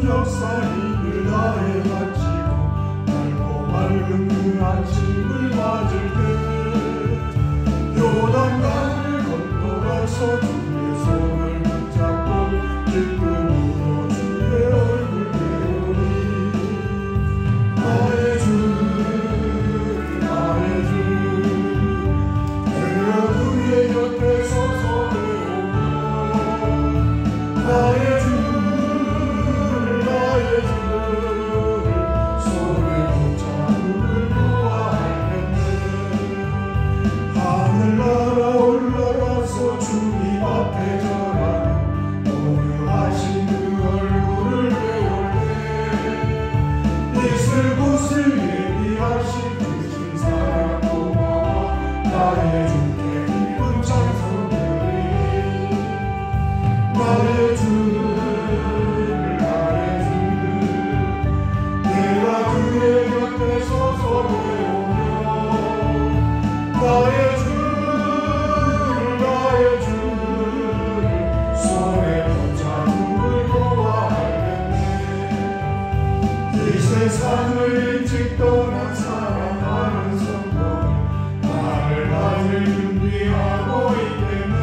역사인을 다해 바치고 밝고 맑은 그 아침을 맞을 때 요단강을 건너가서 주의 손을 붙잡고 기쁨으로 주의 얼굴 배우니 나의 주 나의 주 내가 그의 곁에 서서 배우며 나의 주 주님 앞에 절하는 오묘하신 그 얼굴을 배울 때 있을 곳을 예비하신 그 신사랑 고마워 나의 주께 기쁜 찬송들이 나의 주 나의 주 내가 그의 곁에 서서 배우며 나의 주 세상을 일찍 떠난 사랑하는 성도 나를 받을 준비하고 있겠네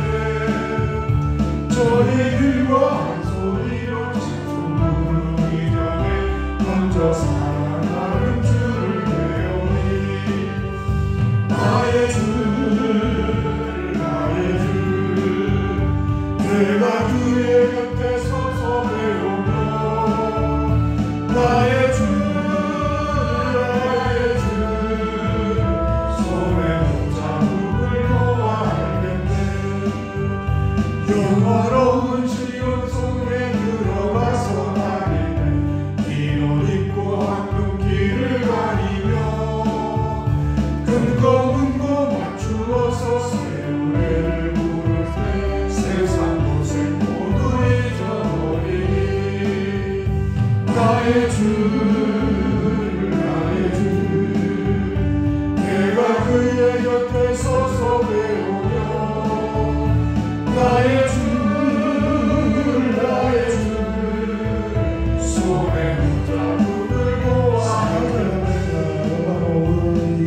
저희들과 한 소리로 찬송 부르기 전에 먼저 사랑하는 주를 배우니 나의 주 나의 주 내가 그의 곁에 서서 배우며 나의 주 영화로운 시온 속에 들어가서 다니네 흰옷 입고 황금길을 가리며 금고 맞추어서 새 노래를 부를 때 세상 고생 모두 잊어버리니 나의 주 나의 주 내가 그의 곁에 서서 배우며 나의 주 나의 주 손에 붙잡고 들고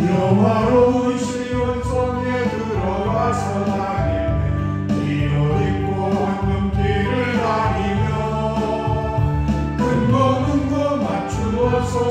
영화로운 시온 성에 들어가서 다니네 흰옷 입고 황금길을 다니며 근거 맞추어서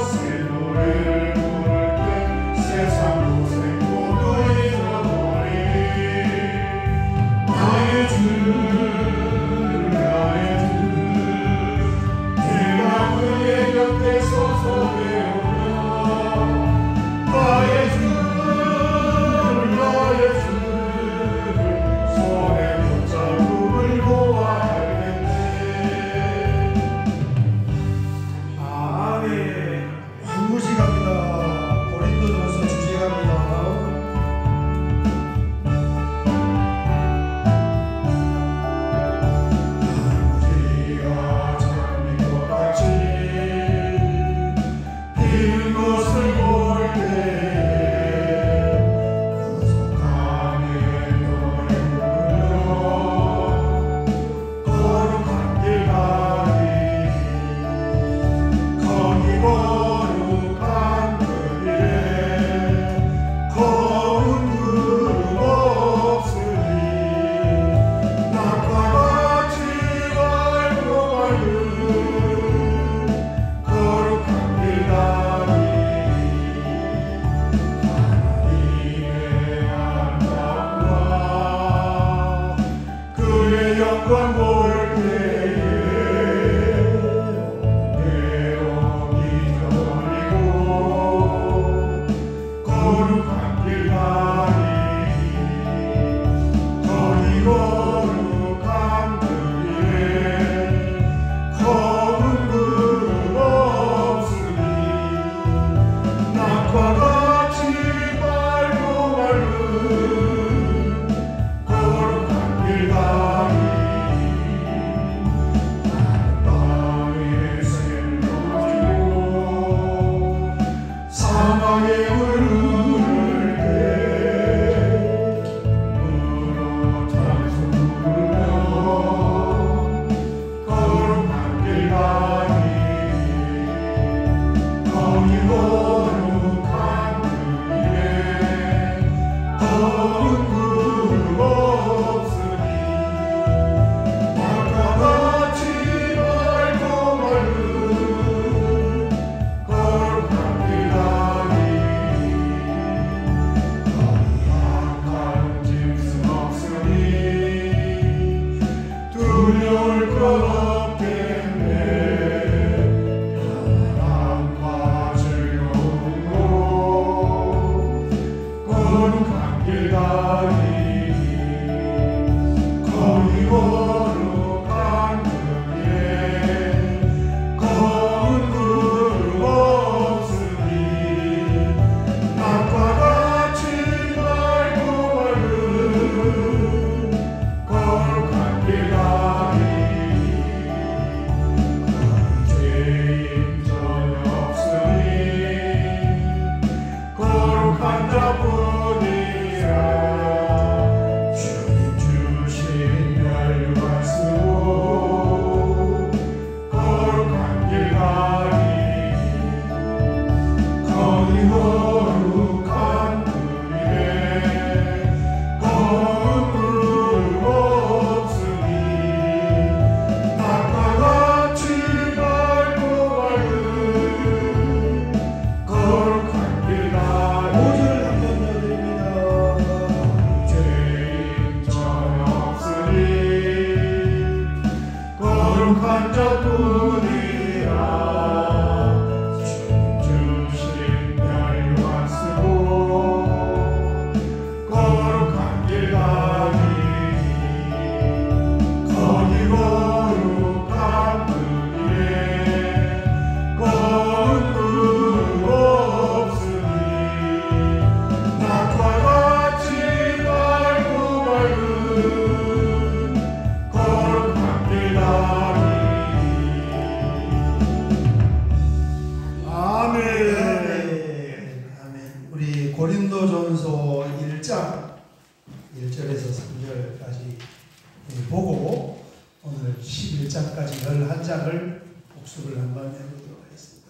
복습을 한번 해보도록 하겠습니다.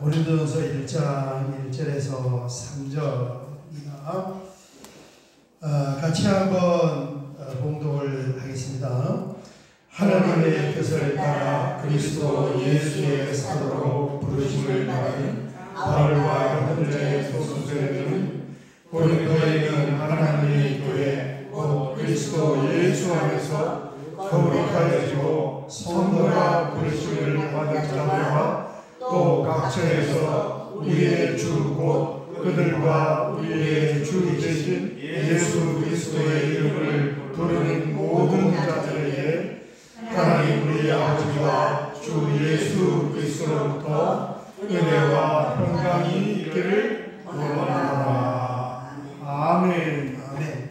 고린도전서 1장 1절에서 3절입니다. 같이 한번 봉독을 하겠습니다. 하나님의 뜻을 따라 그리스도 예수의 사도로 부르심을 받은 바울과 형제 소수들에게는 고린도에 있는 하나님의 교회 곧 그리스도 예수 안에서 거룩하여지고 성도라 부르심을 받은 자들과 또 각처에서 우리의 주 곧 그들과 우리의 주 되신 예수 그리스도의 이름을 부르는 모든 자들에게 하나님 우리 아버지와 주 예수 그리스도로부터 은혜와 평강이 있기를 원하노라. 아멘. 아멘.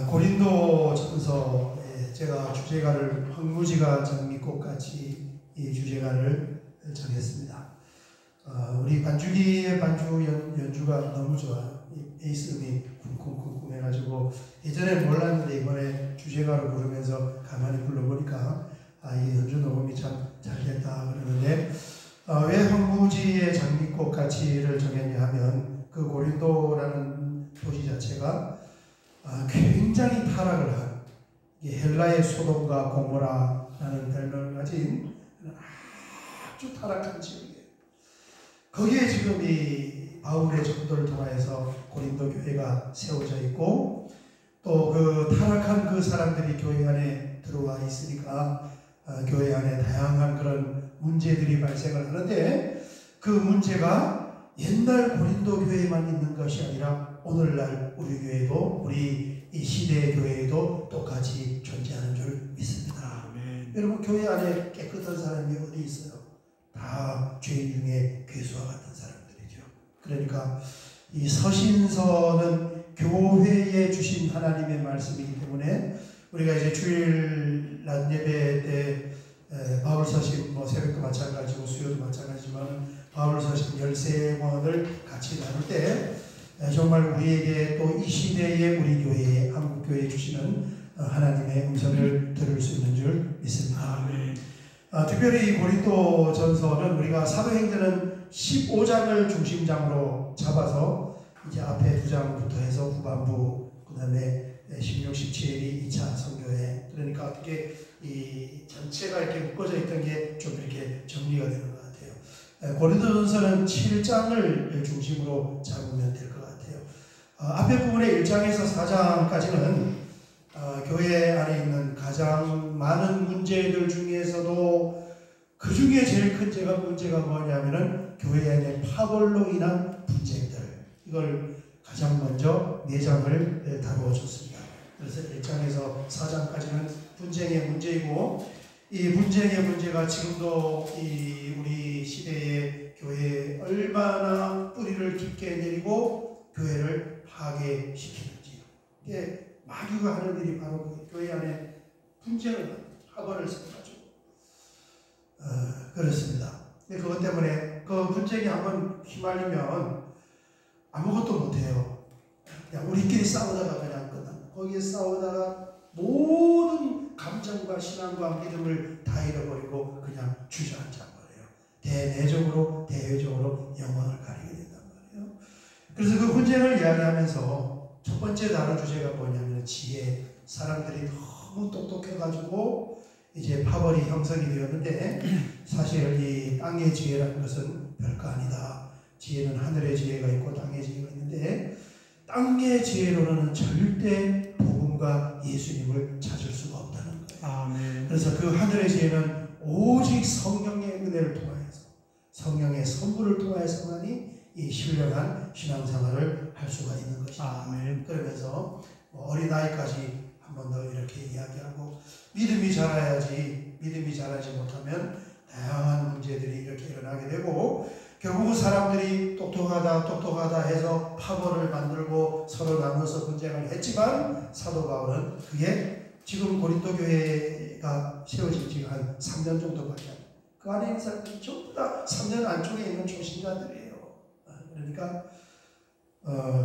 고린도전서에 제가 주제가를 황무지가 장미꽃같이 이 주제가를 정했습니다. 우리 반주기의 반주 연주가 너무 좋아요. 베이스음이 쿵쿵쿵쿵 해가지고 예전에 몰랐는데 이번에 주제가로 부르면서 가만히 불러보니까 이 연주 녹음이 참 잘됐다 그러는데 왜 황무지의 장미꽃같이를 정했냐 하면 그 고린도라는 도시 자체가 굉장히 타락을 한 헬라의 소돔과 고모라라는 별명을 가진 아주 타락한 지역이에요. 거기에 지금 이 바울의 전도를 통하여서 고린도 교회가 세워져 있고 또 그 타락한 그 사람들이 교회 안에 들어와 있으니까 교회 안에 다양한 그런 문제들이 발생을 하는데 그 문제가 옛날 고린도 교회만 있는 것이 아니라 오늘날 우리 교회도 우리 이 시대의 교회에도 똑같이 존재하는 줄 믿습니다. 아멘. 여러분 교회 안에 깨끗한 사람이 어디 있어요? 다 죄인 중에 괴수와 같은 사람들이죠. 그러니까 이 서신서는 교회에 주신 하나님의 말씀이기 때문에 우리가 이제 주일 낮 예배 때 바울 서신 새벽도 마찬가지고 수요도 마찬가지지만 바울 서신 13권을 같이 나눌 때 정말 우리에게 또 이 시대에 우리 교회에 한국 교회에 주시는 하나님의 음성을 들을 수 있는 줄 믿습니다. 아멘. 특별히 이 고린도 전서는 우리가 사도행전은 15장을 중심장으로 잡아서 이제 앞에 2장부터 해서 후반부 그 다음에 16, 17이 2차 선교회 그러니까 어떻게 이 전체가 이렇게 묶어져 있던 게 좀 이렇게 정리가 되는 것 같아요. 고린도전서는 7장을 중심으로 잡으면 될 것 같아요. 앞에 부분에 1장에서 4장까지는 교회 안에 있는 가장 많은 문제들 중에서도 그 중에 제일 큰 문제가 뭐냐면은 교회 안에 파벌로 인한 분쟁들 이걸 가장 먼저 4장을 다루어 줬습니다. 그래서 1장에서 4장까지는 분쟁의 문제이고 이 분쟁의 문제가 지금도 우리 시대의 교회에 얼마나 뿌리를 깊게 내리고 교회를 파괴시키는지 이게 마귀가 하는 일이 바로 교회 안에 분쟁을 학원을 세워가지고 그렇습니다. 그것 때문에 그 분쟁이 한번 휘말리면 아무것도 못해요. 그냥 우리끼리 싸우다가 그냥 끝납니다. 거기에 싸우다가 모든 감정과 신앙과 믿음을 다 잃어버리고 그냥 주저앉아버려요. 대내적으로 대외적으로 영광을 가리게 된단 말이에요. 그래서 그 분쟁을 이야기하면서 첫 번째 다룬 주제가 뭐냐면 지혜. 사람들이 너무 똑똑해가지고 이제 파벌이 형성이 되었는데 사실 이 땅의 지혜라는 것은 별거 아니다. 지혜는 하늘의 지혜가 있고 땅의 지혜가 있는데 땅의 지혜로는 절대 복음과 예수님을 찾을 수가 없다는 거예요. 아멘. 그래서 그 하늘의 지혜는 오직 성령의 은혜를 통하여서 성령의 선물을 통하여서만이 이 신령한 신앙생활을 할 수가 있는 것이다. 아멘. 그러면서 어린아이까지 한 번 더 이렇게 이야기하고 믿음이 자라야지 믿음이 자라지 못하면 다양한 문제들이 이렇게 일어나게 되고 결국은 사람들이 똑똑하다 해서 파벌을 만들고 서로 나눠서 분쟁을 했지만 사도 바울은 그게 지금 고린도 교회가 세워진 지가 한 3년 정도밖에 안 돼요. 그 안에 있는 사람들이 전부 다 3년 안쪽에 있는 초신자들이에요. 그러니까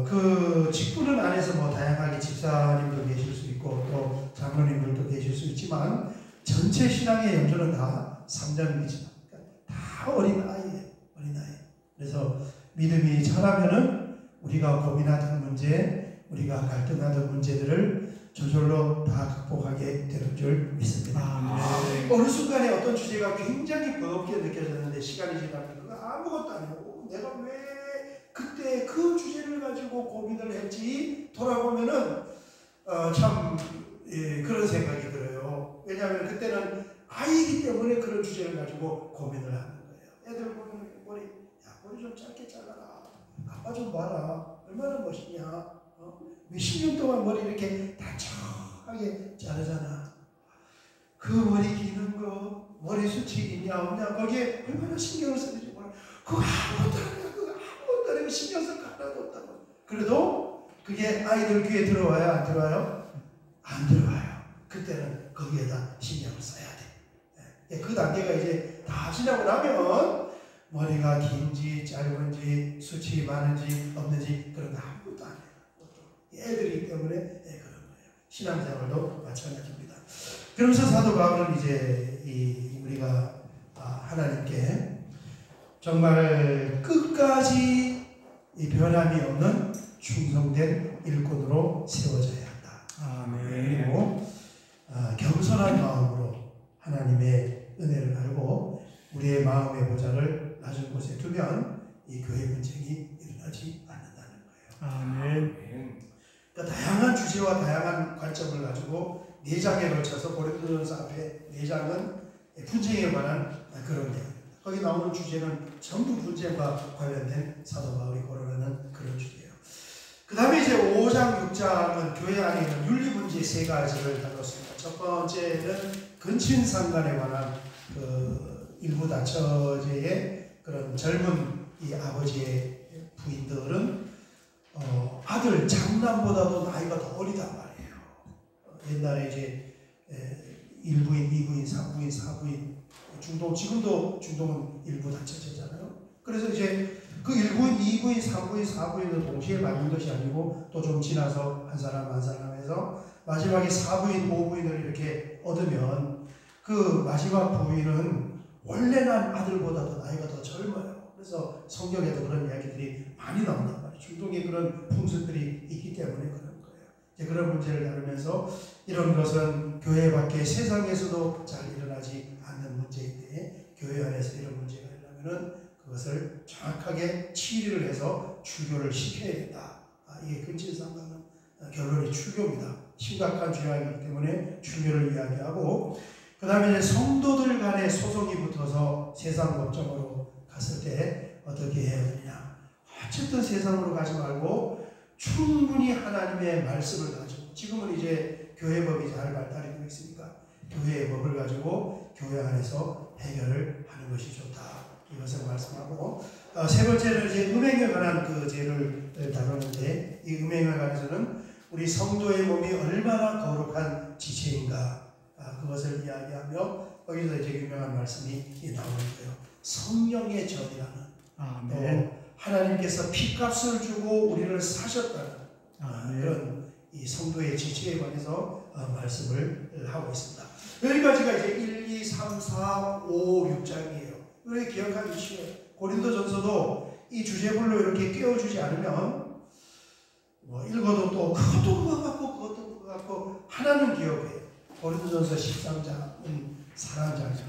그 직분은 안에서 다양하게 집사님도 계실 수 있고 또 장로님들도 계실 수 있지만 전체 신앙의 연조는 다 3장이죠. 그러니까 다 어린아이예요. 어린아이. 그래서 믿음이 자라면은 우리가 고민하던 문제, 우리가 갈등하던 문제들을 저절로 다 극복하게 되는 줄 믿습니다. 어느 순간에 어떤 주제가 굉장히 버겁게 느껴졌는데 시간이 지나면 그거 아무것도 아니고 내가 왜 그때 그 주제를 가지고 고민을 했지 돌아보면은 참 그런 생각이 들어요. 왜냐하면 그때는 아이기 때문에 그런 주제를 가지고 고민을 하는 거예요. 애들 보면 머리 좀 짧게 잘라라. 아빠 좀 봐라. 얼마나 멋있냐. 몇십 년 동안 머리 이렇게 단정하게 자르잖아. 그 머리 기는 거, 머리숱이 있냐 없냐 거기에 얼마나 신경을 쓰는지 몰라. 그거 아무것도 아니고 신경 쓸 거 하나도 없다고. 그래도 그게 아이들 귀에 들어와요? 안 들어와요? 안 들어와요. 그때는 거기에다 신경을 써야 돼. 그 단계가 이제 다 지나고 나면 머리가 긴지 짧은지 숱이 많은지 없는지 그런 거 아무것도 안 해요. 애들이기 때문에 그런 거예요. 신앙생활도 마찬가지입니다. 그러면서 사도 바울은 이제 우리가 하나님께 정말 끝까지 변함이 없는 충성된 일꾼으로 세워져야 한다. 아멘. 그리고 겸손한 마음으로 하나님의 은혜를 알고 우리의 마음의 보좌를 낮은 곳에 두면 이 교회 분쟁이 일어나지 않는다는 거예요. 아멘. 그러니까 다양한 주제와 다양한 관점을 가지고 4장에 걸쳐서 고린도전서 앞에 4장은 분쟁에 관한 그런 내용입니다. 거기 나오는 주제는 전부 분쟁과 관련된 사도 바울이 거론하는 그런 주제예요. 그 다음에 이제 5장, 6장은 교회 안에 있는 윤리 문제 3가지를 다뤘습니다. 첫 번째는 근친상간에 관한 일부 다처제의 그런 젊은 이 아버지의 부인들은 아들 장남보다도 나이가 더 어리단 말이에요. 옛날에 이제 1부인, 2부인, 3부인, 4부인 중동, 지금도 중동은 일부 다처제잖아요. 그래서 이제 그 1부인, 2부인, 3부인, 4부인을 동시에 받는 것이 아니고 또 좀 지나서 한 사람 한 사람 해서 마지막에 4부인, 5부인을 이렇게 얻으면 그 마지막 부인은 원래 난 아들보다도 나이가 더 젊어요. 그래서 성경에도 그런 이야기들이 많이 나온단 말이에요. 중동에 그런 풍습들이 있기 때문에 그런 거예요. 이제 그런 문제를 다루면서 이런 것은 교회 밖에 세상에서도 잘 일어나지 않는 문제인데 교회 안에서 이런 문제가 일어나면은 그것을 정확하게 치리를 해서 출교를 시켜야 된다. 이게 근친상간은 결론이 출교입니다. 심각한 죄악이기 때문에 출교를 이야기하고 그 다음에 이제 성도들 간의 소송이 붙어서 세상 법정으로 갔을 때 어떻게 해야 되느냐. 어쨌든 세상으로 가지 말고 충분히 하나님의 말씀을 가지고 지금은 이제 교회법이 잘 발달이 되어 있으니까 교회의 법을 가지고 교회 안에서 해결을 하는 것이 좋다. 이것을 말씀하고 세 번째는 이제 음행에 관한 그 죄를 다루는데 이 음행에 관해서는 우리 성도의 몸이 얼마나 거룩한 지체인가 그것을 이야기하며 거기서 이제 유명한 말씀이 나오는 거예요. 성령의 전이라는 아멘. 하나님께서 피값을 주고 우리를 사셨다는 그런 이 성도의 지체에 관해서 말씀을 하고 있습니다. 여기까지가 이제 1, 2, 3, 4, 5, 6장이에요. 이렇게 기억하기 쉬워요. 고린도전서도 이 주제별로 이렇게 띄워주지 않으면 읽어도 또 그것도 그거 같고 그것도 그거 같고 하나는 기억해요. 고린도전서 13장은 사랑장이죠.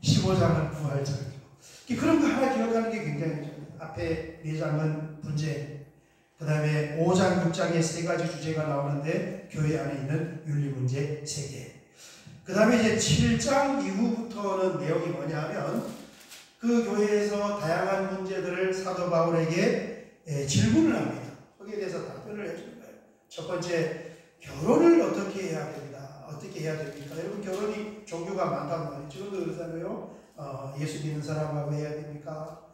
15장은 부활장이죠. 그런 거 하나 기억하는 게 굉장히 중요해요. 앞에 4장은 분쟁, 그 다음에 5장, 6장에 3가지 주제가 나오는데 교회 안에 있는 윤리 문제 3개. 그 다음에 이제 7장 이후부터는 내용이 뭐냐 하면 그 교회에서 다양한 문제들을 사도 바울에게 질문을 합니다. 거기에 대해서 답변을 해주는 거예요. 첫 번째, 결혼을 어떻게 해야 됩니다. 어떻게 해야 됩니까? 여러분 결혼이 종류가 많단 말이에요. 지금도 그렇잖아요. 예수 믿는 사람하고 해야 됩니까?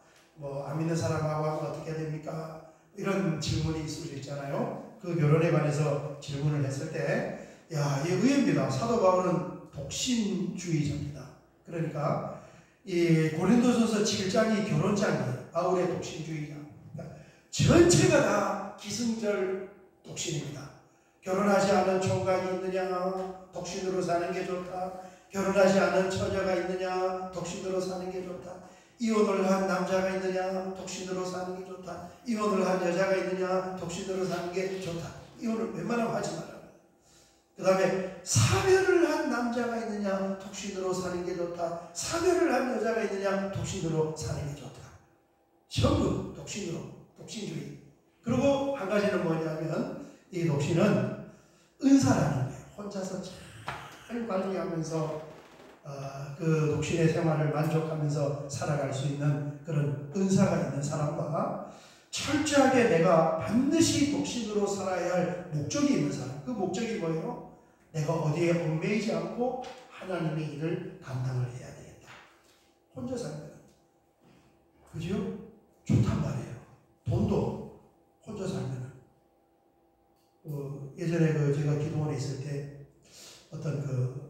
안 믿는 사람하고 하면 어떻게 해야 됩니까? 이런 질문이 있을 수 있잖아요. 그 결혼에 관해서 질문을 했을 때 이게 의외입니다. 사도 바울은 독신주의자입니다. 그러니까 이 고린도전서 7장이 결혼장이에요. 바울의 독신주의자. 그러니까 전체가 다 기승절 독신입니다. 결혼하지 않은 총각이 있느냐, 독신으로 사는 게 좋다, 결혼하지 않은 처녀가 있느냐? 독신으로 사는 게 좋다. 이혼을 한 남자가 있느냐? 독신으로 사는 게 좋다. 이혼을 한 여자가 있느냐? 독신으로 사는 게 좋다. 이혼을 웬만하면 하지 마라. 그 다음에 사별을 한 남자가 있느냐? 독신으로 사는 게 좋다. 사별을 한 여자가 있느냐? 독신으로 사는 게 좋다. 전부 독신으로, 독신주의. 그리고 한 가지는 뭐냐면 이 독신은 은사라는 거예요. 혼자서 잘 관리하면서 그 독신의 생활을 만족하면서 살아갈 수 있는 그런 은사가 있는 사람과 철저하게 내가 반드시 독신으로 살아야 할 목적이 있는 사람. 그 목적이 뭐예요? 내가 어디에 얽매이지 않고 하나님의 일을 감당을 해야 되겠다. 혼자 살면 그죠? 좋단 말이에요. 돈도 혼자 살면 예전에 제가 기도원에 있을 때 어떤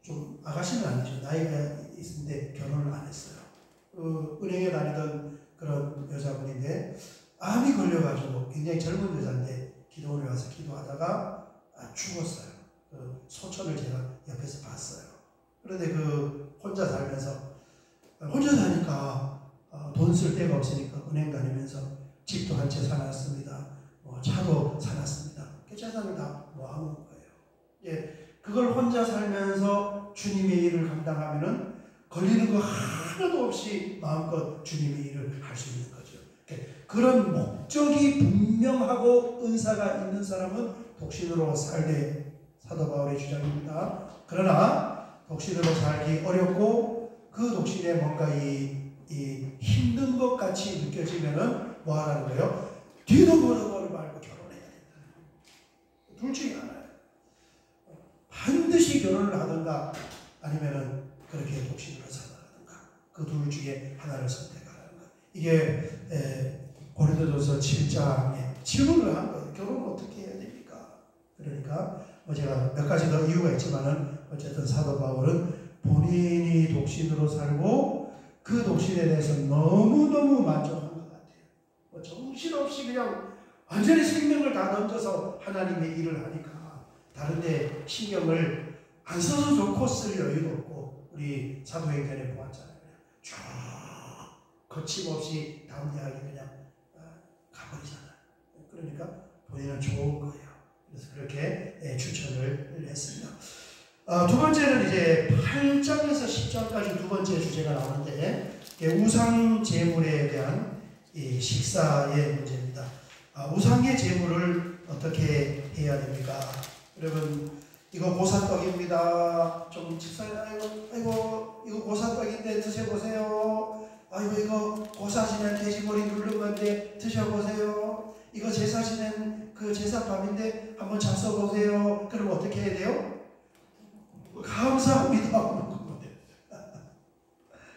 좀 아가씨는 아니죠. 나이가 있는데 결혼을 안 했어요. 은행에 다니던 그런 여자분인데 암이 걸려가지고 굉장히 젊은 여자인데 기도원에 와서 기도하다가 죽었어요. 소천을 제가 옆에서 봤어요. 그런데 혼자 살면서 혼자 사니까 돈 쓸 데가 없으니까 은행 다니면서 집도 한 채 사놨습니다. 차도 사놨습니다. 그 재산을 다 모아놓은 거예요. 예, 그걸 혼자 살면서 주님의 일을 감당하면은 걸리는 거 하나도 없이 마음껏 주님의 일을 할 수 있는 거죠. 그런 목적이 분명하고 은사가 있는 사람은 독신으로 살되 사도 바울의 주장입니다. 그러나 독신으로 살기 어렵고 그 독신에 뭔가 이 힘든 것 같이 느껴지면은 뭐 하라는 거예요? 뒤도 보는 말고 결혼해야 된다. 둘 중에 하나예요. 반드시 결혼을 하든가 아니면은 그렇게 독신으로 살아가든가 그 둘 중에 하나를 선택하라는 거. 이게 고린도전서 7장에 질문을 한 거예요. 결혼을 어떻게 해야 됩니까? 그러니까 제가 몇 가지 더 이유가 있지만은 어쨌든 사도 바울은 본인이 독신으로 살고 그 독신에 대해서 너무너무 만족한 것 같아요. 정신없이 그냥 완전히 생명을 다 던져서 하나님의 일을 하니까 다른데 신경을 안 써서 좋고 쓸 여유도 없고 우리 사도행전에 보았잖아요. 쭉 거침없이 담대하게 그냥 가버리잖아요. 그러니까 본인은 좋은 거예요. 그래서 그렇게 추천을 했습니다. 두 번째는 이제 8장에서 10장까지 두 번째 주제가 나오는데 우상 제물에 대한 이 식사의 문제입니다. 우상의 제물을 어떻게 해야 됩니까? 여러분 이거 고사떡입니다. 좀 집사님 아이고 이거 고사떡인데 드셔보세요. 아이고 이거 고사 지낸 돼지머리 누른 건데 드셔보세요. 이거 제사 지낸 그 제사밥인데 한번 잡숴보세요. 그럼 어떻게 해야 돼요? 감사합니다.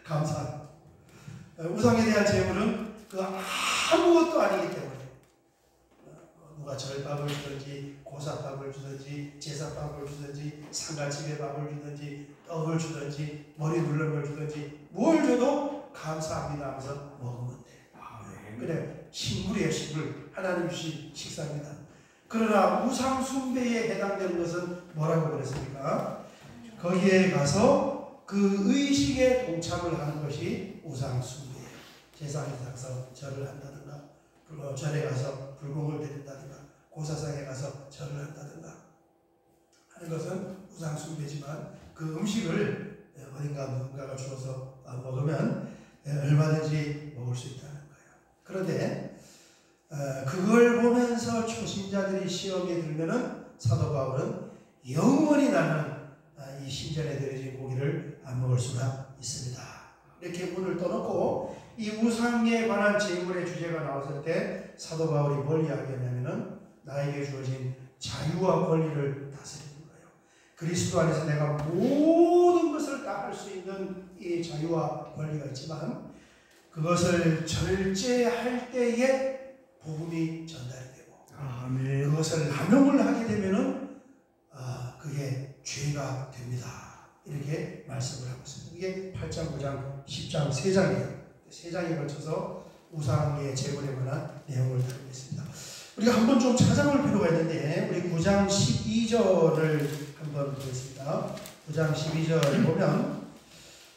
감사. 우상에 대한 제물은 아무것도 아니기 때문에 누가 절밥을 주든지 고사밥을 주든지 제사밥을 주든지 상가집에 밥을 주든지 떡을 주든지 머리 눌른 걸 주든지 뭘 줘도 감사합니다 하면서 먹으면 돼. 그래 신불이에요. 신불. 하나님 주신 식사입니다. 그러나 우상 숭배에 해당되는 것은 뭐라고 그랬습니까? 거기에 가서 그 의식에 동참을 하는 것이 우상 숭배예요. 제사에 가서 절을 한다든가 절에 가서 불공을 드린다든가 고사상에 가서 절을 한다든가 하는 것은 우상 숭배지만 그 음식을 어딘가 누군가가 주어서 먹으면 얼마든지 먹을 수 있다는 거예요. 그런데 그걸 보면서 초신자들이 시험에 들면은 사도 바울은 영원히 나는 이 신전에 드려진 고기를 안 먹을 수가 있습니다. 이렇게 문을 떠놓고 이 우상에 관한 제물의 주제가 나왔을 때 사도 바울이 뭘 이야기하냐면은 나에게 주어진 자유와 권리를 다스리는 거예요. 그리스도 안에서 내가 모든 것을 다 할 수 있는 이 자유와 권리가 있지만 그것을 절제할 때에 복음이 전달이 되고 아멘. 그것을 남용을 하게 되면은 그게 죄가 됩니다. 이렇게 말씀을 하고 있습니다. 이게 8장, 9장, 10장 3장이에요. 3장에 걸쳐서 우상의 제물에 관한 내용을 다루고 있습니다. 우리가 한번 좀 찾아볼 필요가 있는데 우리 9장 12절을 한번 보겠습니다. 9장 12절 보면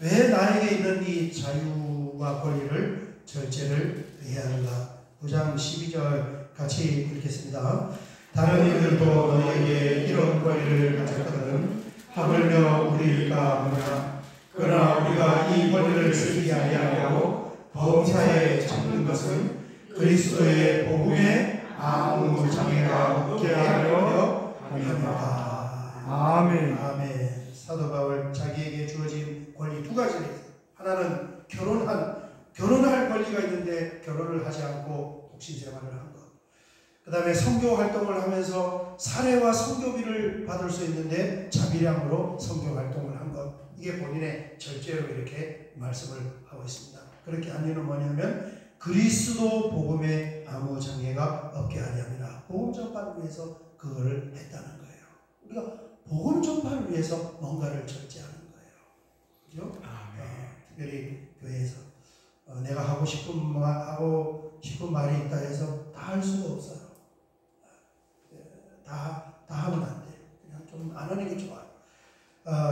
왜 나에게 있는 이 자유와 권리를 절제를 해야 하는가. 9장 12절 같이 읽겠습니다. 다른 이들도 너에게 이런 권리를 가졌거든 하물며 우리가 뭐냐. 그러나 우리가 이 권리를 쓰지 아니하고 범사에 잡는 것은 그리스도의 복음에 아무 장애가 없게 하려 합니다. 아멘. 아멘. 사도 바울 자기에게 주어진 권리 두 가지가 있어요. 하나는 결혼할 권리가 있는데 결혼을 하지 않고 독신 생활을 한 것. 그 다음에 선교 활동을 하면서 사례와 선교비를 받을 수 있는데 자비량으로 선교 활동을 한 것. 이게 본인의 절제로 이렇게 말씀을 하고 있습니다. 그렇게 한 이유는 뭐냐면 그리스도 복음에 아무 장애가 없게 하냐면 복음 전파를 위해서 그거를 했다는 거예요. 우리가 복음 전파를 위해서 뭔가를 절제하는 거예요. 그죠? 특별히 교회에서 내가 하고 싶은 말이 있다 해서 다 할 수가 없어요. 다 하면 안 돼요. 그냥 좀 안 하는 게 좋아요.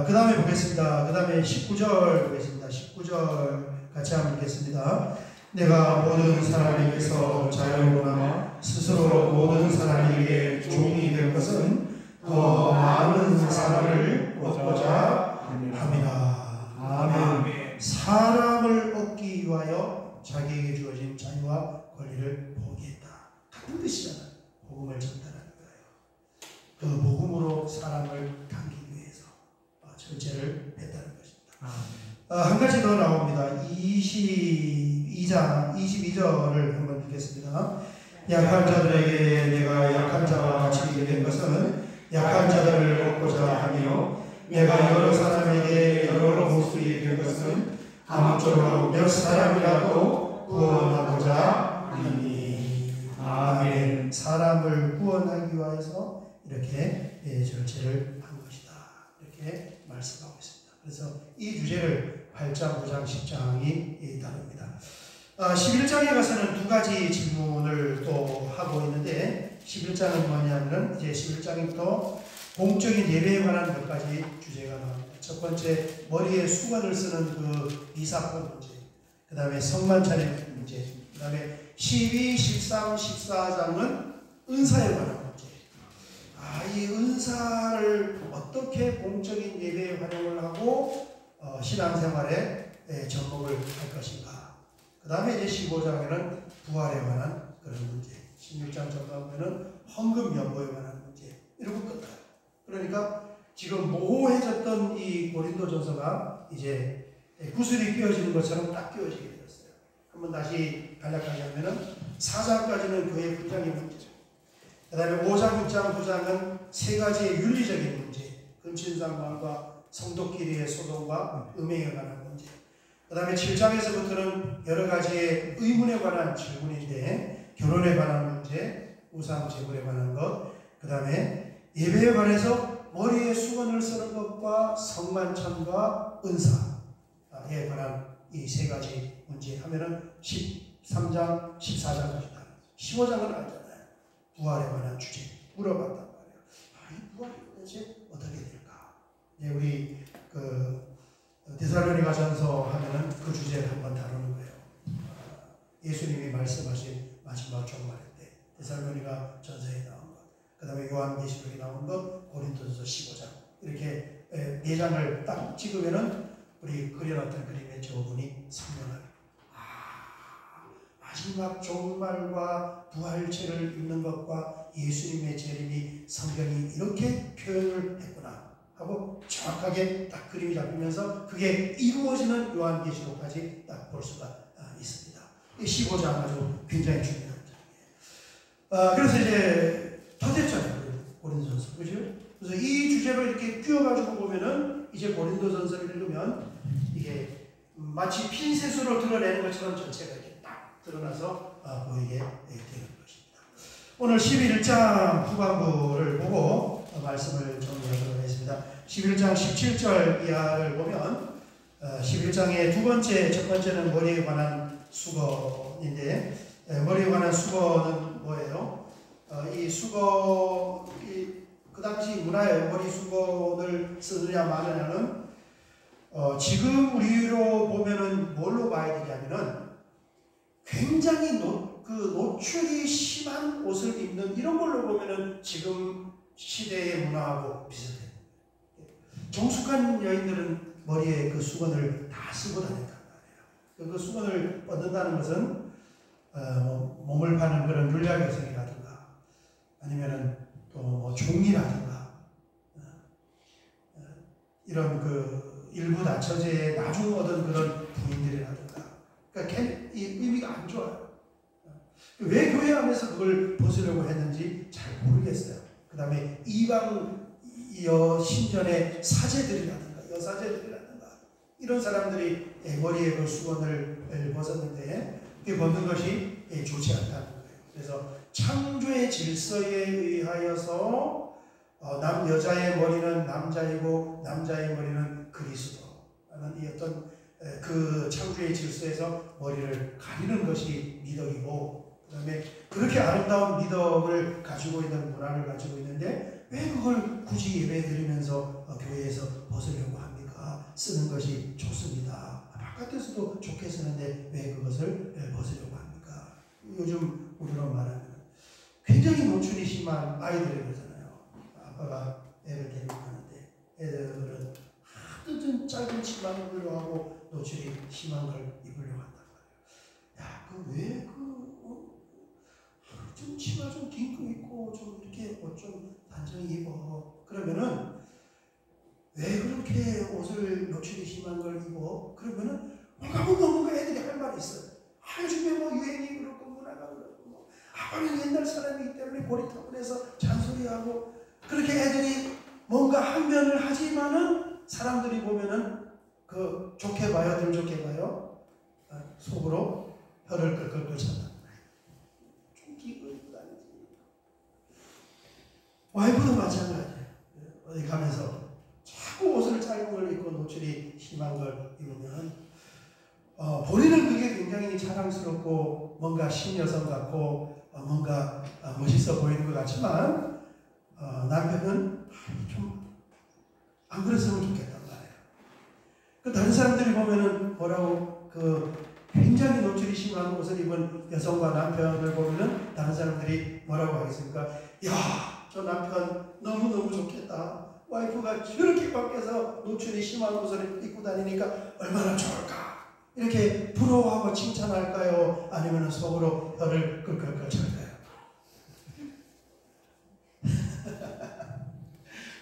그 다음에 보겠습니다. 그 다음에 19절 보겠습니다. 19절 같이 한번 읽겠습니다. 내가 모든 사람에게서 자유로나 스스로 모든 사람에게 종이 될 것은 더 많은 사람을 얻고자 합니다. 아멘. 사람을 얻기 위하여 자기에게 주어진 자유와 권리를 포기했다. 같은 뜻이잖아요. 복음을 전달하는 거예요. 그 복음으로 사람을 당기기 위해서 절제를 했다는 것입니다. 한 가지 더 나옵니다. 22절을 한번 읽겠습니다. 약한 자들에게 내가 약한 자와 같이 된 것은 약한 자들을 얻고자 하며 내가 여러 사람에게 여러 모습이 된 것은 아무쪼록 몇 사람이라도 구원하고자 하니. 아멘. 사람을 구원하기 위해서 이렇게 절제를 한 것이다. 이렇게 말씀하고 있습니다. 그래서 이 주제를 8장, 9장, 10장이 다룹니다. 11장에 가서는 두 가지 질문을 또 하고 있는데 11장은 뭐냐면 이제 11장부터 공적인 예배에 관한 몇 가지 주제가 나옵니다. 첫 번째 머리에 수건을 쓰는 그 미사건 문제, 그 다음에 성만 차리는 문제, 그 다음에 12, 13, 14장은 은사에 관한 문제. 이 은사를 어떻게 공적인 예배에 활용을 하고 신앙생활에 접목을 할 것인가. 그 다음에 이제 15장에는 부활에 관한 그런 문제, 16장 전반부에는 헌금 연보에 관한 문제, 이러고 끝나요. 그러니까 지금 모호해졌던 이 고린도전서가 이제 구슬이 끼워지는 것처럼 딱 끼워지게 되었어요. 한번 다시 간략하게 하면은 4장까지는 교회 분장의 문제죠. 그 다음에 5장, 6장, 9장은 세 가지의 윤리적인 문제, 근친상반과 성도끼리의 소송과 음행에 관한 문제. 그 다음에 7장에서부터는 여러 가지의 의문에 관한 질문인데 결혼에 관한 문제, 우상 제물에 관한 것, 그 다음에 예배에 관해서 머리에 수건을 쓰는 것과 성만찬과 은사에 관한 이 세 가지 문제 하면은 13장, 14장까지 다. 15장은 알잖아요. 부활에 관한 주제 물어봤단 말이에요. 이 부활이 도대체 어떻게 될까? 우리 데살로니가 전서 하면은 그 주제를 한번 다루는 거예요. 예수님이 말씀하신 마지막 종말 때 데살로니가 전서에 나온 것, 그 다음에 요한계시록에 나온 것, 고린도전서 15장 이렇게 4장을 딱 찍으면은 우리 그려놨던 그림의 저분이 선명하게 마지막 종말과 부활체를 입는 것과 예수님의 재림이 성경이 이렇게 표현을 했구나 하고 정확하게 딱 그림이 잡히면서 그게 이루어지는 요한계시록까지 딱 볼 수가 있습니다. 15장 아주 굉장히 중요한 장이에요. 그래서 이제 더 됐잖아요. 고린도전서. 그죠? 그래서 이 주제로 이렇게 끼워가지고 보면은 이제 고린도전서를 읽으면 이게 마치 핀셋으로 드러내는 것처럼 전체가 이렇게 딱 드러나서 보이게 되는 것입니다. 오늘 11장 후반부를 보고 말씀을 정리하도록 하겠습니다. 11장 17절 이하를 보면 11장의 첫 번째는 머리에 관한 수건인데 머리에 관한 수건은 뭐예요? 이 수건 그 당시 문화에 머리 수건을 쓰느냐 마느냐는 지금 우리로 보면은 뭘로 봐야 되냐면은 굉장히 노출이 심한 옷을 입는 이런 걸로 보면은 지금 시대의 문화하고 비슷해요. 정숙한 여인들은 머리에 그 수건을 다 쓰고 다닌단 말이에요. 그 수건을 뻗는다는 것은 몸을 파는 그런 율략 여성이라든가 아니면은 또 뭐 종이라든가 이런 그 일부 다처제의 나중 얻은 그런 부인들이라든가 그러니까 이 의미가 안 좋아요. 왜 교회 안에서 그걸 벗으려고 했는지 잘 모르겠어요. 그 다음에 이방 신전의 사제들이라든가 여사제들이라든가 이런 사람들이 머리에 그 수건을 벗었는데 그게 벗는 것이 좋지 않다는 거예요. 그래서 창조의 질서에 의하여서 여자의 머리는 남자이고 남자의 머리는 그리스도라는 이 어떤 그 창조의 질서에서 머리를 가리는 것이 미덕이고 그 다음에 그렇게 아름다운 미덕을 가지고 있는 문화를 가지고 있는데 왜 그걸 굳이 예배 드리면서 교회에서 벗으려고 합니까? 쓰는 것이 좋습니다. 바깥에서도 좋게 쓰는데 왜 그것을 벗으려고 합니까? 요즘 우리로 말하면 굉장히 노출이 심한 아이들이 그러잖아요. 아빠가 애를 데리고 가는데 애들은 하도 짧은 치마를 입으려고 하고 노출이 심한 걸 입으려고 한단 말이에요. 야, 왜 좀 치마 좀 긴 거 입고 좀 이렇게 옷 좀 단정히 입어. 그러면은 왜 그렇게 옷을 노출이 심한 걸 입어? 그러면은 뭔가 애들이 할 말이 있어요. 요즘에 뭐 유행이 그렇고 문화가 그렇고 뭐 아빠는 옛날 사람이기 때문에 고리타분해서 잔소리하고 그렇게 애들이 뭔가 항변을 하지만은 사람들이 보면은 그 좋게 봐요, 덜 좋게 봐요. 속으로 혀를 끌끌끌 찬다. 좀 기고 입고 다니지. 와이프도 마찬가지예요. 어디 가면서 자꾸 옷을 짧은 걸 입고 노출이 심한 걸 입으면 본인은 그게 굉장히 자랑스럽고 뭔가 신여성 같고 뭔가 멋있어 보이는 것 같지만 남편은 좀 안 그랬으면 좋겠단 말이에요. 그 다른 사람들이 보면은 뭐라고 굉장히 노출이 심한 옷을 입은 여성과 남편을 보면은 다른 사람들이 뭐라고 하겠습니까? 야, 저 남편 너무너무 좋겠다. 와이프가 저렇게 밖에서 노출이 심한 옷을 입고 다니니까 얼마나 좋을까? 이렇게 부러워하고 칭찬할까요? 아니면 속으로 혀를 끌끌끌 찰까요?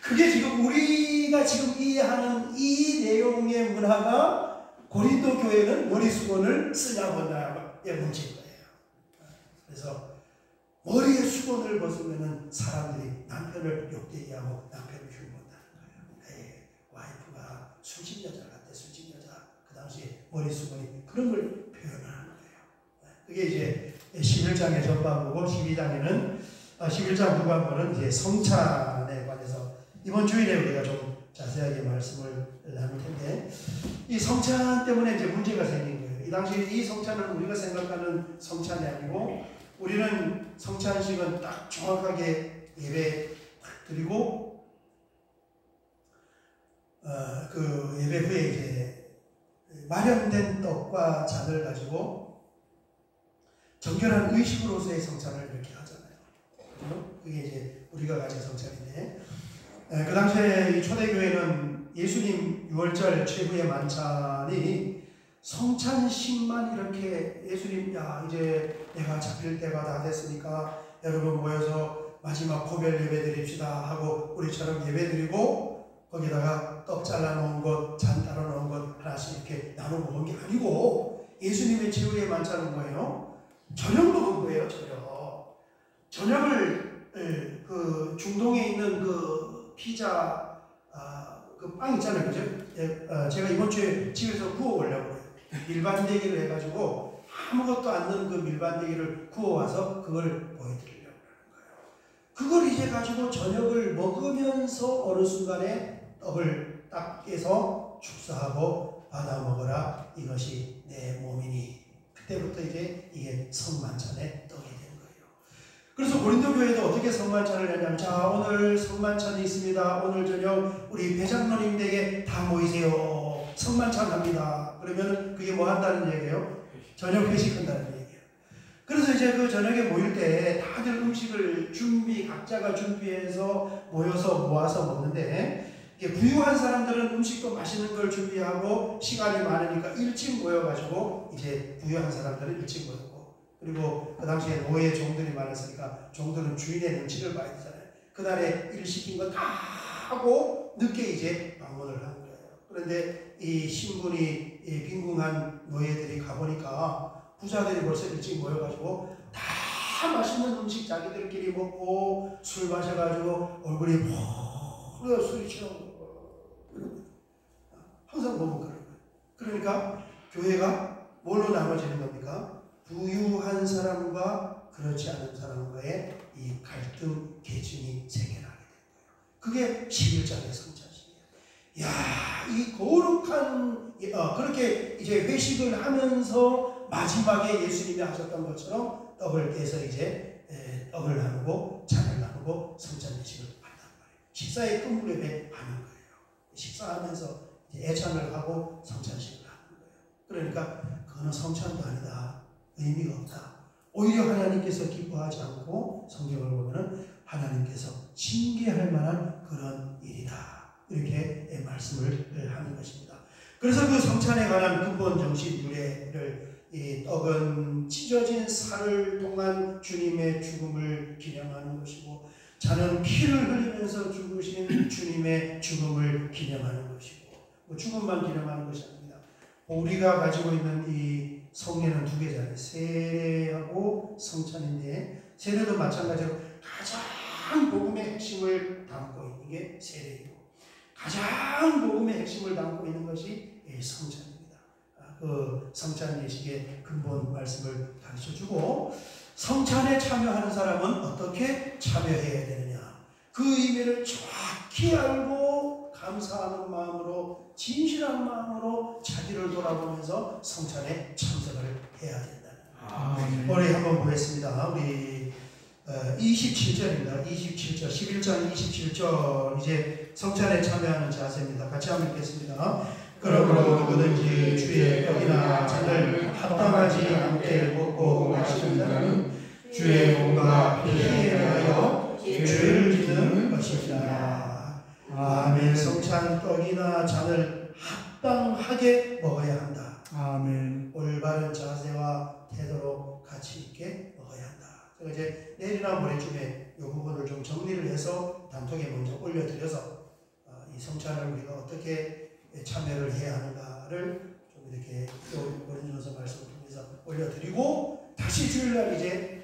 그게 지금 우리가 지금 이해하는 이 내용의 문화가 고린도 교회는 머리수건을 쓰냐 벗냐의 문제인 거예요. 그래서 머리에 수건을 벗으면 사람들이 남편을 욕되게 하고 남편을 흉본다는 거예요. 와이프가 술집 여자 같대, 술집 여자. 그 당시에 머리수건이 그런 걸 표현하는 거예요. 그게 이제 11장의 전반부고 12장에는 11장 후반부는 이제 성찬에 관해서 이번 주일에 우리가 좀 자세하게 말씀을 나눌 텐데 이 성찬 때문에 이제 문제가 생긴 거예요. 이 당시 이 성찬은 우리가 생각하는 성찬이 아니고 우리는 성찬식은 딱 정확하게 예배 딱 드리고 그 예배 후에 이제 마련된 떡과 잔을 가지고 정결한 의식으로서의 성찬을 이렇게 하잖아요. 그게 이제 우리가 가진 성찬인데 그 당시에 이 초대교회는 예수님 6월절 최후의 만찬이 성찬식만 이렇게 예수님 이제 내가 잡힐 때가 다 됐으니까 여러분 모여서 마지막 고별 예배 드립시다 하고 우리처럼 예배 드리고 거기다가 떡 잘라놓은 것, 잔 따라 놓은 것 하나씩 이렇게 나눠 먹은 게 아니고 예수님의 최후의 만찬은 뭐예요? 저녁 먹은 거예요. 저녁을 그 중동에 있는 그 피자 그 빵 있잖아요, 그죠? 제가 이번 주에 집에서 구워오려고 해요. 밀반대기를 해가지고 아무것도 안 넣은 그 밀반대기를 구워와서 그걸 보여드리려고 하는 거예요. 그걸 이제 가지고 저녁을 먹으면서 어느 순간에 떡을 딱 깨서 축사하고 받아 먹어라. 이것이 내 몸이니. 그때부터 이제 이게 성만찬의 떡이 된 거예요. 그래서 고린도 교회도 어떻게 성만찬을 했냐면, 자, 오늘 성만찬이 있습니다. 오늘 저녁 우리 배장로님 댁에 다 모이세요. 성만찬 합니다. 그러면 그게 뭐 한다는 얘기예요? 저녁 회식한다는 얘기예요. 그래서 이제 그 저녁에 모일 때 다들 음식을 각자가 준비해서 모아서 먹는데, 부유한 사람들은 음식도 맛있는 걸 준비하고 시간이 많으니까 일찍 모여가지고, 이제 부유한 사람들은 일찍 모였고, 그리고 그 당시에 노예 종들이 많았으니까 종들은 주인의 눈치를 봐야 되잖아요. 그날에 일 시킨 거 다 하고 늦게 이제 방문을 하는 거예요. 그런데 이 신분이 빈궁한 노예들이 가보니까 부자들이 벌써 일찍 모여가지고 다 맛있는 음식 자기들끼리 먹고 술 마셔가지고 얼굴이 푹 소리치는 거예요. 항상 보면 그런 거예요. 그러니까 교회가 뭘로 나눠지는 겁니까? 부유한 사람과 그렇지 않은 사람과의 이 갈등 계층이 생겨나게 된 거예요. 그게 11장의 성찬식이에요. 야, 이 거룩한 그렇게 이제 회식을 하면서 마지막에 예수님이 하셨던 것처럼 떡을 떼서 이제 떡을 나누고 잔을 나누고 성찬 예식을 한단 말이에요. 식사의 끝무렵에 하는 거예요. 식사하면서 이제 애찬을 하고 성찬식을 하는 거예요. 그러니까 그거는 성찬도 아니다. 의미가 없다. 오히려 하나님께서 기뻐하지 않고 성경을 보면은 하나님께서 징계할 만한 그런 일이다. 이렇게 말씀을 하는 것입니다. 그래서 그 성찬에 관한 근본 정신 유래를, 이 떡은 찢어진 살을 통한 주님의 죽음을 기념하는 것이고, 잔은 피를 흘리면서 죽으신 주님의 죽음을 기념하는 것이고, 뭐 죽음만 기념하는 것이 아닙니다. 우리가 가지고 있는 이 성례는 두 개잖아요. 세례하고 성찬인데, 세례도 마찬가지로 가장 복음의 핵심을 담고 있는 게 세례이고, 가장 복음의 핵심을 담고 있는 것이 성찬입니다. 그 성찬 예식의 근본 말씀을 가르쳐주고, 성찬에 참여하는 사람은 어떻게 참여해야 되느냐, 그 의미를 정확히 알고 감사하는 마음으로, 진실한 마음으로 자기를 돌아보면서 성찬에 참석을 해야 된다는 거예요. 우리 한번 보겠습니다. 우리 27절입니다. 27절, 11장 27절, 이제 성찬에 참여하는 자세입니다. 같이 한번 읽겠습니다. 그러므로 누구든지 주의 떡이나 잔을 합당하지 않게 먹고 마시는 자는 주의 몸과 피에 대하여 죄를 짓는 것이니라. 아멘. 성찬 떡이나 잔을 합당하게 먹어야 한다. 아멘. 올바른 자세와 태도로 가치 있게 먹어야 한다. 제가 이제 내일이나 모레쯤에 이 부분을 좀 정리를 해서 단톡에 먼저 올려드려서 이 성찬을 우리가 어떻게 참여를 해야 하는가를 좀 이렇게 고린도전서 말씀을 통해서 올려드리고, 다시 주일날 이제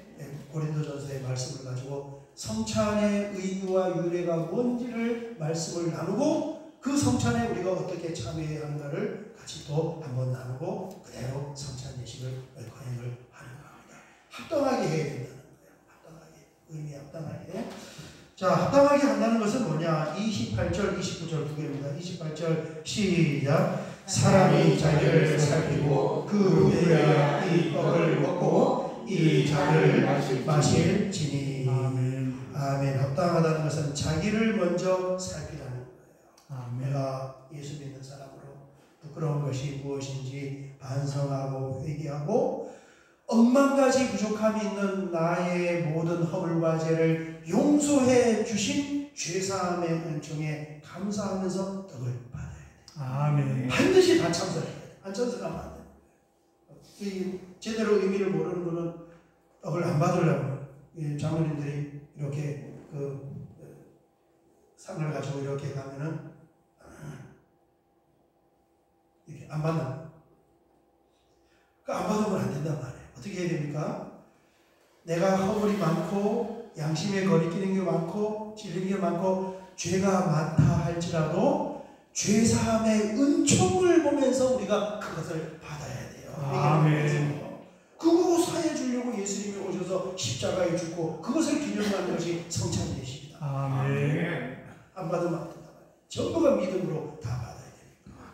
고린도전서의 말씀을 가지고 성찬의 의미와 유래가 뭔지를 말씀을 나누고, 그 성찬에 우리가 어떻게 참여해야 하는가를 같이 또 한번 나누고 그대로 성찬 예식을 거행을 하는 겁니다. 합당하게 해야 된다는 거예요. 합당하게, 의미 합당하게. 자, 합당하게 한다는 것은 뭐냐? 28절, 29절 두 개입니다. 28절 시작. 사람이 자기를 살피고 그 후에야 이 떡을 먹고 이 잔을 마실지니. 아멘. 아멘. 합당하다는 것은 자기를 먼저 살피라는 거예요. 아멘. 내가 예수 믿는 사람으로 부끄러운 것이 무엇인지 반성하고 회개하고, 억만 가지 부족함이 있는 나의 모든 허물과 죄를 용서해 주신 죄사함의 은총에 감사하면서 떡을 받아야 돼. 아멘. 반드시 다 참석해야 돼. 안 참석하면 안 돼. 제대로 의미를 모르는 분은 떡을 안 받으려고 장로님들이 이렇게 상을 가지고 이렇게 가면은 이렇게 안 받는 거예요. 안 받으면 안 된단 말이에요. 어떻게 해야 됩니까? 내가 허물이 많고 양심에 거리끼는 게 많고 찔리는 게 많고 죄가 많다 할지라도 죄사함의 은총을 보면서 우리가 그것을 받아야 돼요. 아멘. 그거 사해 주려고 예수님이 오셔서 십자가에 죽고 그것을 기념하는 것이 성찬 예식이다. 아멘. 안 받으면 안 된다. 전부가 믿음으로 다 받아야 됩니다.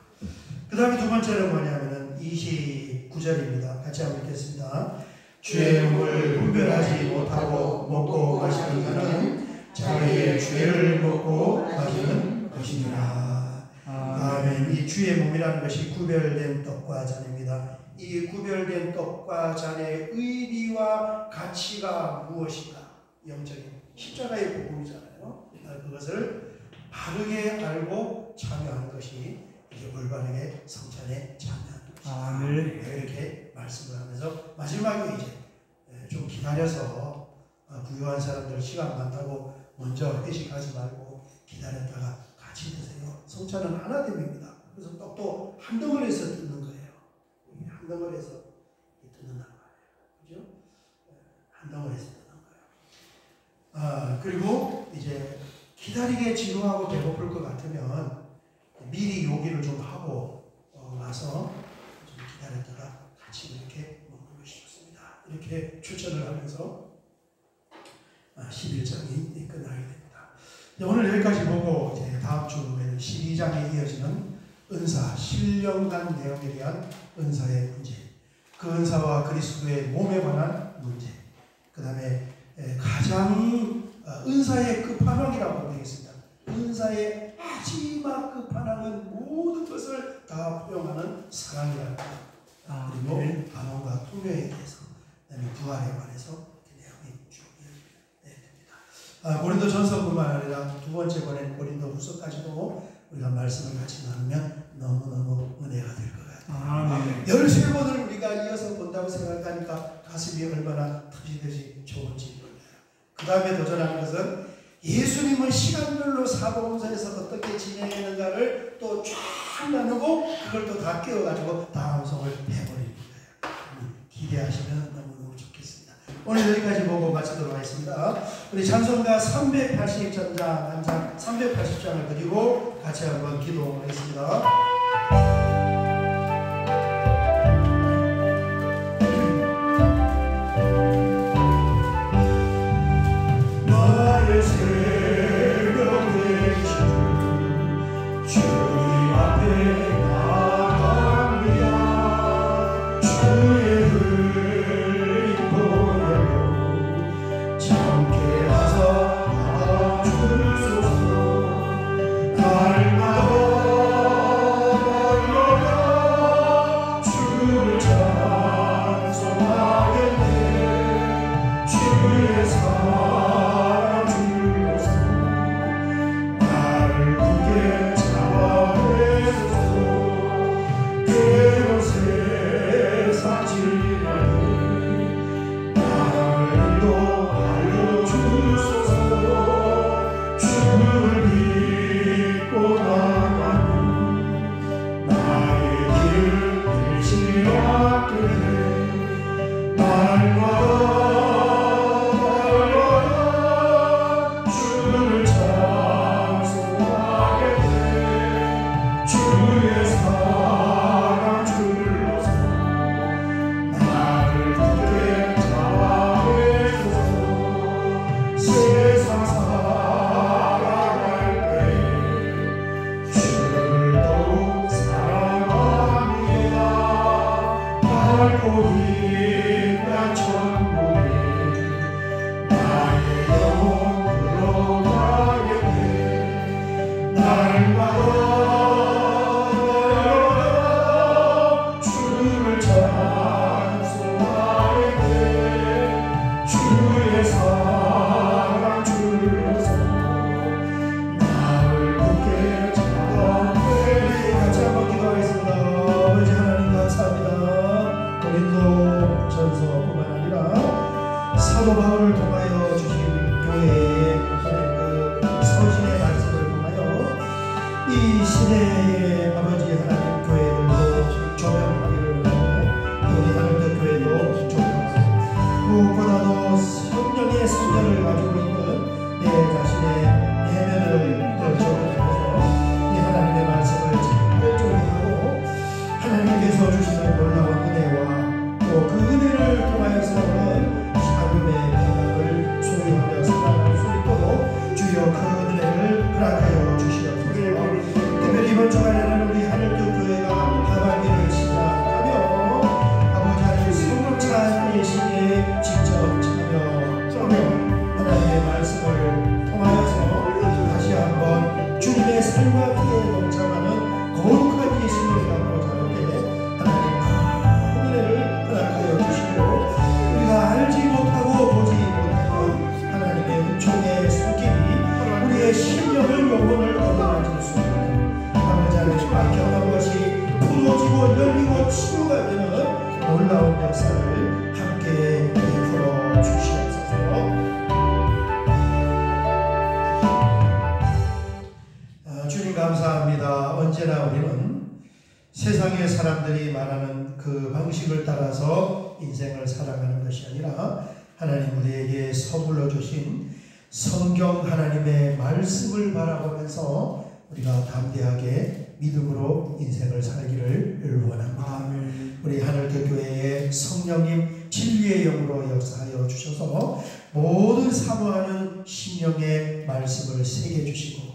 그 다음에 두 번째는 뭐냐면은 29절입니다. 같이 한번 읽겠습니다. 주의 몸을 분별하지 못하고 먹고 마시는 자는 자기의 죄를 먹고 마시는 것이니라. 아멘. 이 주의 몸이라는 것이 구별된 떡과 잔입니다. 이 구별된 떡과 잔의 의미와 가치가 무엇인가? 영적인 십자가의 복음이잖아요. 그것을 바르게 알고 참여하는 것이 이제 올바르게 성찬에 참여하는 것이다. 이렇게 말씀을 하면서 마지막에 이제 좀 기다려서 부유한 사람들 시간 많다고 먼저 회식하지 말고 기다렸다가 같이 드세요. 성찬은 하나됨입니다. 그래서 떡도 한 덩어리에서 뜯는 거예요. 한 덩어리에서 뜯는단 말이에요. 그죠? 한 덩어리에서 뜯는 거예요. 그리고 이제 기다리게 지루하고 배고플 것 같으면 미리 요기를 좀 하고 와서 좀 기다렸다가 같이 이렇게 먹는 것이 좋습니다. 이렇게 추천을 하면서 11장이 끝나게 됩니다. 오늘 여기까지 보고 이제 다음 주에는 12장에 이어지는 은사, 신령한 내용에 대한 은사의 문제, 그 은사와 그리스도의 몸에 관한 문제, 그 다음에 가장 은사의 끝판왕이라고 보면 되겠습니다. 은사의 마지막 끝판왕은 모든 것을 다 포용하는 사랑이라는 것. 그리고 암호과 투명에 대해서, 그다음에 부활에 관해서 내용이 쭉 됩니다. 고린도전서뿐만 아니라 두 번째 권인 고린도후서까지도 우리가 말씀을 같이 나누면 너무너무 은혜가 될 것 같아요. 13번을 우리가 이어서 본다고 생각하니까 가슴이 얼마나 터지듯이 좋은지 몰라요. 그 다음에 도전하는 것은 예수님은 시간별로 사도행전에서 어떻게 진행했는가를 또 쫙 나누고 그걸 또 다 끼워가지고 다음성을 해버리는 거예요. 기대하시면 너무너무 좋겠습니다. 오늘 여기까지 보고 마치도록 하겠습니다. 우리 찬송가 380장 380장을 드리고 같이 한번 기도하겠습니다. 전서뿐만 아니라 사람들이 말하는 그 방식을 따라서 인생을 살아가는 것이 아니라 하나님 우리에게 선물로 주신 성경 하나님의 말씀을 바라보면서 우리가 담대하게 믿음으로 인생을 살기를 원합니다. 아멘. 우리 하늘교회에 성령님 진리의 영으로 역사하여 주셔서 모든 사모하는 심령의 말씀을 새겨 주시고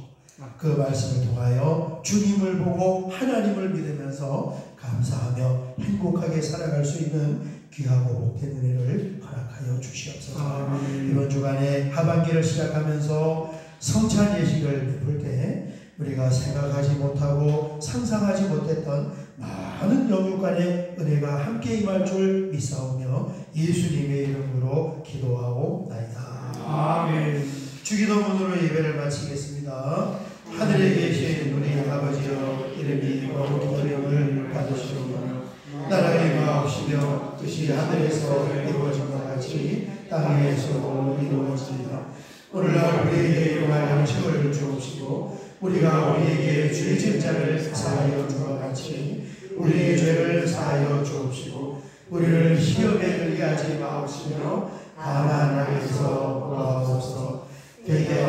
그 말씀을 통하여 주님을 보고 하나님을 믿으면서 감사하며 행복하게 살아갈 수 있는 귀하고 복된 은혜를 허락하여 주시옵소서. 아멘. 이번 주간에 하반기를 시작하면서 성찬 예식을 베풀 때 우리가 생각하지 못하고 상상하지 못했던 많은 영육간의 은혜가 함께 임할 줄 믿사오며 예수님의 이름으로 기도하옵나이다. 아멘. 주기도문으로 예배를 마치겠습니다. 하늘에 계신 우리 아버지여, 이름이 거룩히 여김을 받으시오며 나라가 임하옵시며 뜻이 하늘에서 이루어진 것 같이 땅에서도 이루어지리이다. 오늘날 우리에게 일용할 양식을 주옵시고 우리가 우리에게 죄 지은 자를 사하여 준 것 같이 우리의 죄를 사하여 주옵시고 우리를 시험에 들게 하지 마옵시며 다만 악에서 구하옵소서. 대개